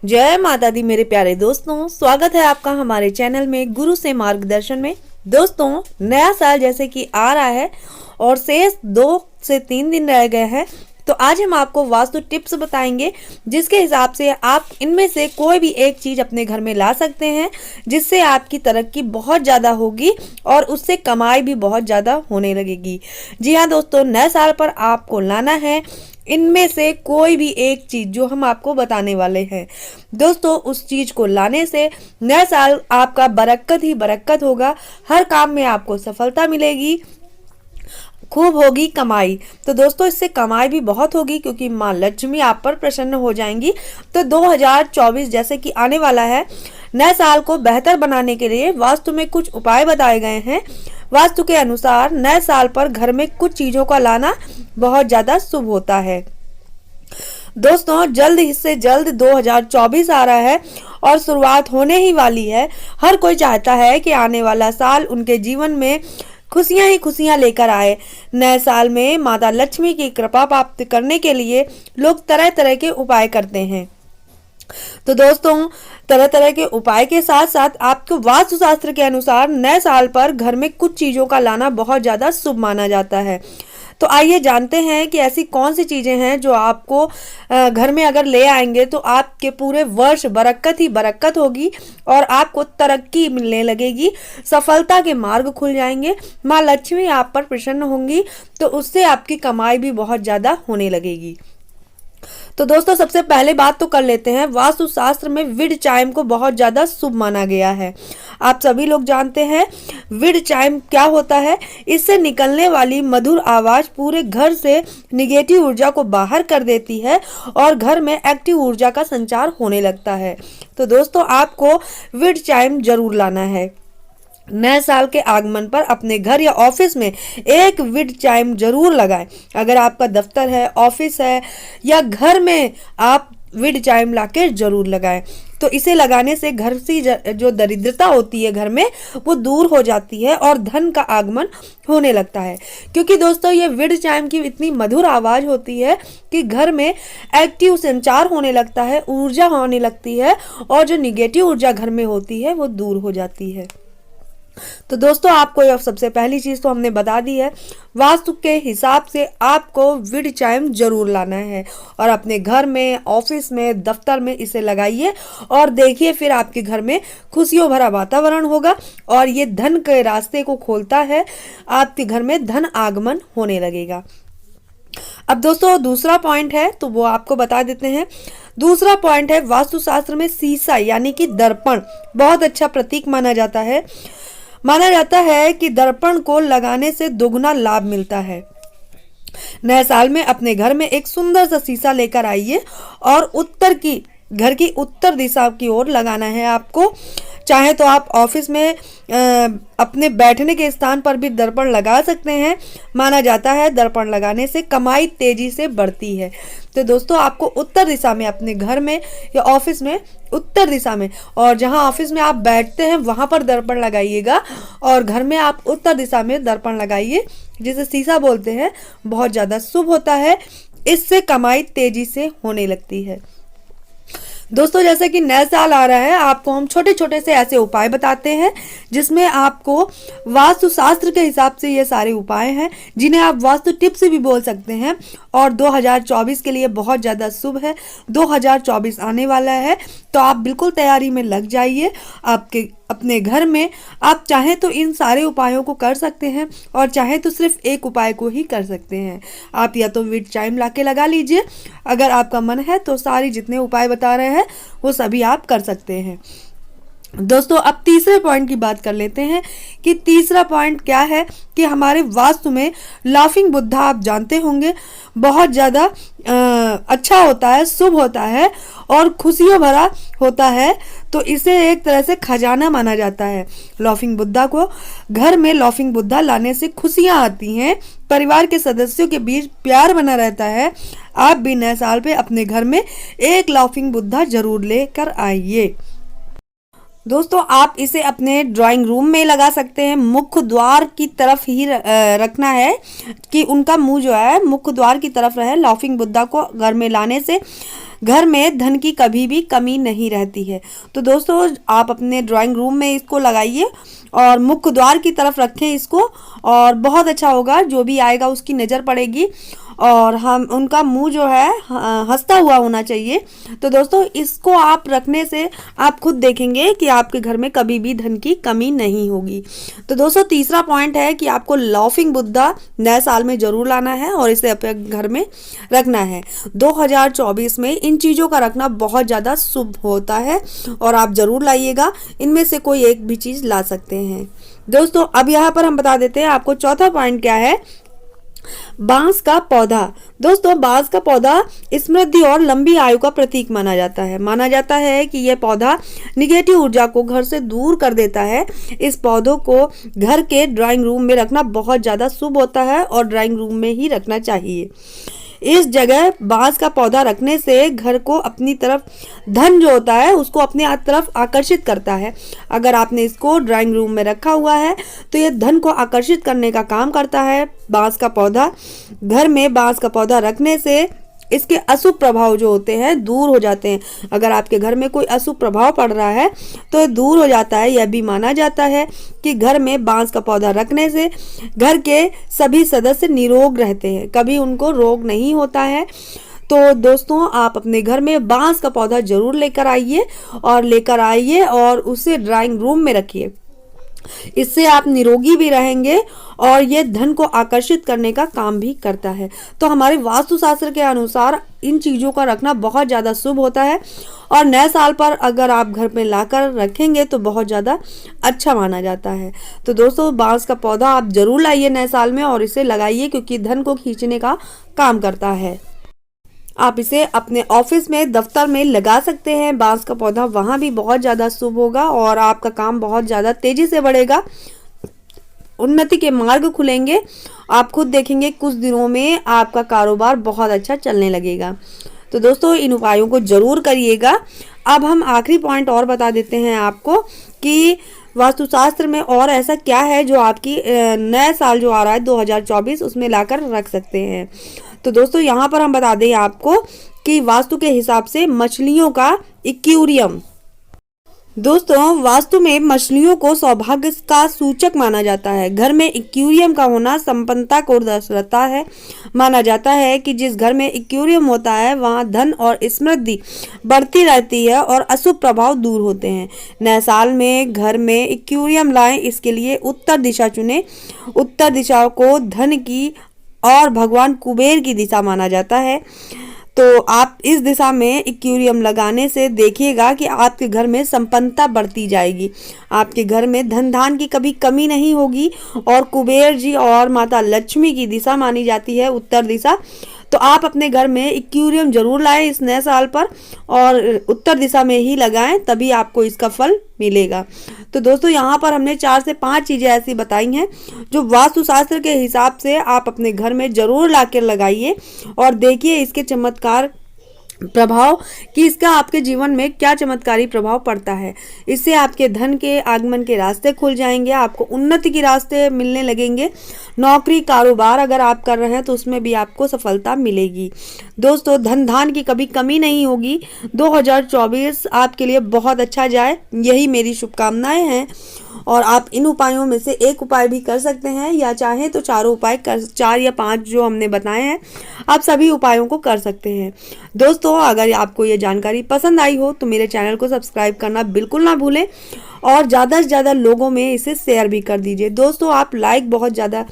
जय माता दी मेरे प्यारे दोस्तों, स्वागत है आपका हमारे चैनल में गुरु से मार्गदर्शन में। दोस्तों, नया साल जैसे कि आ रहा है और शेष 2 से 3 दिन रह गए हैं, तो आज हम आपको वास्तु टिप्स बताएंगे जिसके हिसाब से आप इनमें से कोई भी एक चीज अपने घर में ला सकते हैं, जिससे आपकी तरक्की बहुत ज़्यादा होगी और उससे कमाई भी बहुत ज़्यादा होने लगेगी। जी हाँ दोस्तों, नए साल पर आपको लाना है इनमें से कोई भी एक चीज जो हम आपको बताने वाले हैं। दोस्तों, उस चीज को लाने से नया साल आपका बरकत ही बरकत होगा, हर काम में आपको सफलता मिलेगी, खूब होगी कमाई। तो दोस्तों, इससे कमाई भी बहुत होगी क्योंकि माँ लक्ष्मी आप पर प्रसन्न हो जाएंगी। तो 2024 जैसे कि आने वाला है, नए साल को बेहतर बनाने के लिए वास्तु में कुछ उपाय बताए गए हैं। वास्तु के अनुसार नए साल पर घर में कुछ चीजों का लाना बहुत ज्यादा शुभ होता है। दोस्तों, जल्द से जल्द 2024 आ रहा है और शुरुआत होने ही वाली है। हर कोई चाहता है कि आने वाला साल उनके जीवन में खुशियां ही खुशियां लेकर आए। नए साल में माता लक्ष्मी की कृपा प्राप्त करने के लिए लोग तरह तरह के उपाय करते हैं। तो दोस्तों, तरह तरह के उपाय के साथ साथ आपको वास्तु शास्त्र के अनुसार नए साल पर घर में कुछ चीजों का लाना बहुत ज्यादा शुभ माना जाता है। तो आइए जानते हैं कि ऐसी कौन सी चीजें हैं जो आपको घर में अगर ले आएंगे तो आपके पूरे वर्ष बरकत ही बरकत होगी और आपको तरक्की मिलने लगेगी, सफलता के मार्ग खुल जाएंगे, माँ लक्ष्मी आप पर प्रसन्न होंगी, तो उससे आपकी कमाई भी बहुत ज्यादा होने लगेगी। तो दोस्तों, सबसे पहले बात तो कर लेते हैं, वास्तु शास्त्र में विड चाइम को बहुत ज्यादा शुभ माना गया है। आप सभी लोग जानते हैं विड चाइम क्या होता है। इससे निकलने वाली मधुर आवाज पूरे घर से निगेटिव ऊर्जा को बाहर कर देती है और घर में एक्टिव ऊर्जा का संचार होने लगता है। तो दोस्तों, आपको विड चाइम जरूर लाना है। नए साल के आगमन पर अपने घर या ऑफिस में एक विड चाइम जरूर लगाएं। अगर आपका दफ्तर है, ऑफिस है या घर में, आप विड चाइम लाके जरूर लगाएं। तो इसे लगाने से घर से जो दरिद्रता होती है घर में, वो दूर हो जाती है और धन का आगमन होने लगता है। क्योंकि दोस्तों, ये विड चाइम की इतनी मधुर आवाज होती है कि घर में एक्टिव संचार होने लगता है, ऊर्जा होने लगती है और जो निगेटिव ऊर्जा घर में होती है वो दूर हो जाती है। तो दोस्तों, आपको अब सबसे पहली चीज तो हमने बता दी है, वास्तु के हिसाब से आपको विड चाइम जरूर लाना है और अपने घर में, ऑफिस में, दफ्तर में इसे लगाइए और देखिए फिर आपके घर में खुशियों भरा वातावरण होगा और ये धन के रास्ते को खोलता है, आपके घर में धन आगमन होने लगेगा। अब दोस्तों, दूसरा पॉइंट है तो वो आपको बता देते हैं। दूसरा पॉइंट है, वास्तुशास्त्र में शीशा यानी कि दर्पण बहुत अच्छा प्रतीक माना जाता है। माना जाता है कि दर्पण को लगाने से दोगुना लाभ मिलता है। नए साल में अपने घर में एक सुंदर सा शीशा लेकर आइए और घर की उत्तर दिशा की ओर लगाना है आपको। चाहे तो आप ऑफिस में अपने बैठने के स्थान पर भी दर्पण लगा सकते हैं। माना जाता है दर्पण लगाने से कमाई तेजी से बढ़ती है। तो दोस्तों, आपको उत्तर दिशा में अपने घर में या ऑफिस में, उत्तर दिशा में, और जहां ऑफिस में आप बैठते हैं वहां पर दर्पण लगाइएगा और घर में आप उत्तर दिशा में दर्पण लगाइए, जिसे शीशा बोलते हैं। बहुत ज्यादा शुभ होता है, इससे कमाई तेजी से होने लगती है। दोस्तों, जैसे कि नया साल आ रहा है, आपको हम छोटे छोटे से ऐसे उपाय बताते हैं जिसमें आपको वास्तु शास्त्र के हिसाब से ये सारे उपाय हैं, जिन्हें आप वास्तु टिप्स भी बोल सकते हैं और 2024 के लिए बहुत ज़्यादा शुभ है। 2024 आने वाला है तो आप बिल्कुल तैयारी में लग जाइए। आपके अपने घर में आप चाहें तो इन सारे उपायों को कर सकते हैं और चाहे तो सिर्फ एक उपाय को ही कर सकते हैं। आप या तो विड चाइम लाके लगा लीजिए, अगर आपका मन है तो सारी जितने उपाय बता रहे हैं वो सभी आप कर सकते हैं। दोस्तों, अब तीसरे पॉइंट की बात कर लेते हैं कि तीसरा पॉइंट क्या है कि हमारे वास्तु में लाफिंग बुद्धा आप जानते होंगे बहुत ज़्यादा अच्छा होता है, शुभ होता है और खुशियों भरा होता है। तो इसे एक तरह से खजाना माना जाता है। लाफिंग बुद्धा को घर में लाफिंग बुद्धा लाने से खुशियां आती हैं, परिवार के सदस्यों के बीच प्यार बना रहता है। आप भी नए साल पे अपने घर में एक लाफिंग बुद्धा जरूर लेकर आइए। दोस्तों, आप इसे अपने ड्राइंग रूम में लगा सकते हैं। मुख्य द्वार की तरफ ही रखना है कि उनका मुंह जो है मुख्य द्वार की तरफ रहे। लाफिंग बुद्धा को घर में लाने से घर में धन की कभी भी कमी नहीं रहती है। तो दोस्तों आप अपने ड्राइंग रूम में इसको लगाइए और मुख्य द्वार की तरफ रखें इसको, और बहुत अच्छा होगा। जो भी आएगा उसकी नज़र पड़ेगी और हम उनका मुंह जो है हंसता हुआ होना चाहिए। तो दोस्तों इसको आप रखने से आप खुद देखेंगे कि आपके घर में कभी भी धन की कमी नहीं होगी। तो दोस्तों तीसरा पॉइंट है कि आपको लाफिंग बुद्धा नए साल में जरूर लाना है और इसे अपने घर में रखना है। 2024 में इन चीज़ों का रखना बहुत ज़्यादा शुभ होता है और आप जरूर लाइएगा। इनमें से कोई एक भी चीज़ ला सकते हैं। दोस्तों अब यहाँ पर हम बता देते हैं आपको चौथा पॉइंट क्या है। बांस का पौधा। दोस्तों बांस का पौधा समृद्धि और लंबी आयु का प्रतीक माना जाता है। माना जाता है कि यह पौधा निगेटिव ऊर्जा को घर से दूर कर देता है। इस पौधों को घर के ड्राइंग रूम में रखना बहुत ज़्यादा शुभ होता है और ड्राइंग रूम में ही रखना चाहिए। इस जगह बांस का पौधा रखने से घर को अपनी तरफ, धन जो होता है उसको अपने तरफ आकर्षित करता है। अगर आपने इसको ड्राइंग रूम में रखा हुआ है तो ये धन को आकर्षित करने का काम करता है। बांस का पौधा, घर में बांस का पौधा रखने से इसके अशुभ प्रभाव जो होते हैं दूर हो जाते हैं। अगर आपके घर में कोई अशुभ प्रभाव पड़ रहा है तो दूर हो जाता है। यह भी माना जाता है कि घर में बांस का पौधा रखने से घर के सभी सदस्य निरोग रहते हैं, कभी उनको रोग नहीं होता है। तो दोस्तों आप अपने घर में बांस का पौधा जरूर लेकर आइए और उसे ड्राइंग रूम में रखिए। इससे आप निरोगी भी रहेंगे और ये धन को आकर्षित करने का काम भी करता है। तो हमारे वास्तुशास्त्र के अनुसार इन चीज़ों का रखना बहुत ज़्यादा शुभ होता है और नए साल पर अगर आप घर में लाकर रखेंगे तो बहुत ज़्यादा अच्छा माना जाता है। तो दोस्तों बांस का पौधा आप जरूर लाइए नए साल में और इसे लगाइए, क्योंकि धन को खींचने का काम करता है। आप इसे अपने ऑफिस में, दफ्तर में लगा सकते हैं। बांस का पौधा वहाँ भी बहुत ज़्यादा शुभ होगा और आपका काम बहुत ज़्यादा तेज़ी से बढ़ेगा, उन्नति के मार्ग खुलेंगे। आप खुद देखेंगे कुछ दिनों में आपका कारोबार बहुत अच्छा चलने लगेगा। तो दोस्तों इन उपायों को जरूर करिएगा। अब हम आखिरी पॉइंट और बता देते हैं आपको कि वास्तुशास्त्र में और ऐसा क्या है जो आपकी नया साल जो आ रहा है 2024 उसमें लाकर रख सकते हैं। तो दोस्तों यहाँ पर हम बता दें आपको कि वास्तु के हिसाब से मछलियों का एक्वेरियम। दोस्तों वास्तु में मछलियों को सौभाग्य का सूचक माना जाता है। घर में एक्वेरियम का होना संपन्नता को दर्शाता है। माना जाता है कि जिस घर में एक्वेरियम होता है वहाँ धन और समृद्धि बढ़ती रहती है और अशुभ प्रभाव दूर होते हैं। नए साल में घर में एक्वेरियम लाएं, इसके लिए उत्तर दिशा चुनें। उत्तर दिशा को धन की और भगवान कुबेर की दिशा माना जाता है। तो आप इस दिशा में एक्वेरियम लगाने से देखिएगा कि आपके घर में संपन्नता बढ़ती जाएगी। आपके घर में धन धान की कभी कमी नहीं होगी और कुबेर जी और माता लक्ष्मी की दिशा मानी जाती है उत्तर दिशा। तो आप अपने घर में एक्वेरियम जरूर लाएं इस नए साल पर और उत्तर दिशा में ही लगाएं, तभी आपको इसका फल मिलेगा। तो दोस्तों यहाँ पर हमने 4 से 5 चीज़ें ऐसी बताई हैं जो वास्तुशास्त्र के हिसाब से आप अपने घर में जरूर लाकर लगाइए और देखिए इसके चमत्कार प्रभाव कि इसका आपके जीवन में क्या चमत्कारी प्रभाव पड़ता है। इससे आपके धन के आगमन के रास्ते खुल जाएंगे, आपको उन्नति के रास्ते मिलने लगेंगे। नौकरी कारोबार अगर आप कर रहे हैं तो उसमें भी आपको सफलता मिलेगी। दोस्तों धन धान की कभी कमी नहीं होगी। 2024 आपके लिए बहुत अच्छा जाए, यही मेरी शुभकामनाएं हैं। और आप इन उपायों में से एक उपाय भी कर सकते हैं या चाहें तो चारों उपाय 4 या 5 जो हमने बताए हैं आप सभी उपायों को कर सकते हैं। दोस्तों अगर आपको ये जानकारी पसंद आई हो तो मेरे चैनल को सब्सक्राइब करना बिल्कुल ना भूलें और ज़्यादा से ज़्यादा लोगों में इसे शेयर भी कर दीजिए। दोस्तों आप लाइक बहुत ज़्यादा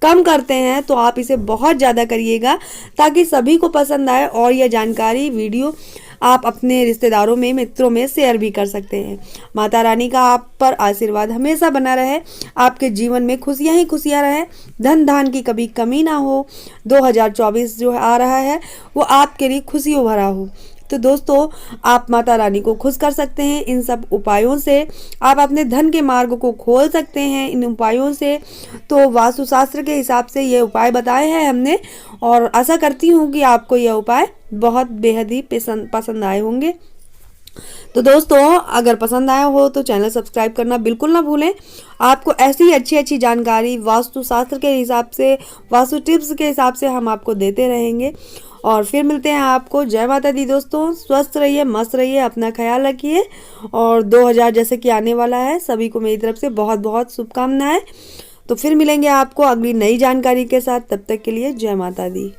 कम करते हैं तो आप इसे बहुत ज़्यादा करिएगा ताकि सभी को पसंद आए और यह जानकारी वीडियो आप अपने रिश्तेदारों में, मित्रों में शेयर भी कर सकते हैं। माता रानी का आप पर आशीर्वाद हमेशा बना रहे, आपके जीवन में खुशियां ही खुशियां रहे, धन धान की कभी कमी ना हो। 2024 जो आ रहा है वो आपके लिए खुशियों भरा हो। तो दोस्तों आप माता रानी को खुश कर सकते हैं इन सब उपायों से। आप अपने धन के मार्ग को खोल सकते हैं इन उपायों से। तो वास्तुशास्त्र के हिसाब से ये उपाय बताए हैं हमने और आशा करती हूँ कि आपको यह उपाय बहुत बेहद ही पसंद आए होंगे। तो दोस्तों अगर पसंद आया हो तो चैनल सब्सक्राइब करना बिल्कुल ना भूलें। आपको ऐसी ही अच्छी अच्छी जानकारी वास्तु शास्त्र के हिसाब से, वास्तु टिप्स के हिसाब से हम आपको देते रहेंगे। और फिर मिलते हैं आपको। जय माता दी दोस्तों, स्वस्थ रहिए, मस्त रहिए, अपना ख्याल रखिए। और 2000 जैसे कि आने वाला है, सभी को मेरी तरफ से बहुत बहुत शुभकामनाएं। तो फिर मिलेंगे आपको अगली नई जानकारी के साथ। तब तक के लिए जय माता दी।